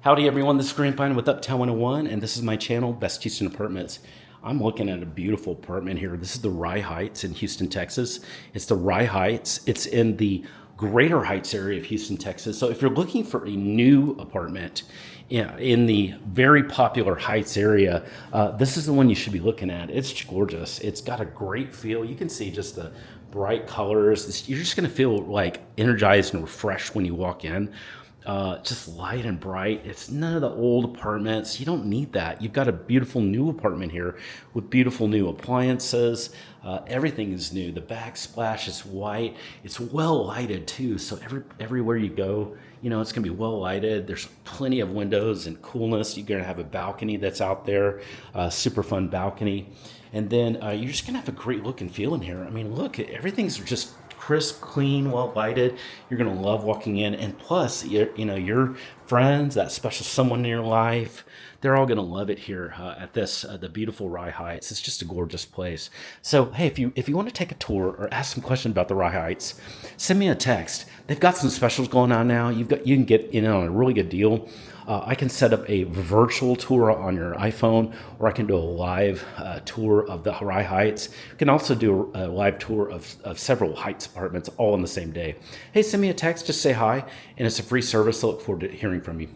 Howdy everyone, this is Grandpine with Uptown 101, and this is my channel, Best Houston Apartments. I'm looking at a beautiful apartment here. This is the Rye Heights in Houston, Texas. It's the Rye Heights. It's in the Greater Heights area of Houston, Texas. So if you're looking for a new apartment in the very popular Heights area, this is the one you should be looking at. It's gorgeous. It's got a great feel. You can see just the bright colors. You're just going to feel like energized and refreshed when you walk in. Just light and bright. It's none of the old apartments. You don't need that. You've got a beautiful new apartment here with beautiful new appliances. Everything is new. The backsplash is white. It's well lighted too. So everywhere you go, it's gonna be well lighted. There's plenty of windows and coolness. You're gonna have a balcony that's out there, super fun balcony. And then you're just gonna have a great look and feel in here. I mean, look, everything's just crisp, clean, well lighted. You're gonna love walking in, and plus, your friends, that special someone in your life, they're all gonna love it here at the beautiful Rye Heights. It's just a gorgeous place. So, hey, if you want to take a tour or ask some questions about the Rye Heights, send me a text. They've got some specials going on now. You can get a really good deal. I can set up a virtual tour on your iPhone, or I can do a live tour of the Rye Heights. You can also do a live tour of several Heights apartments all on the same day. Hey, send me a text, just say hi, and it's a free service. I look forward to hearing from you.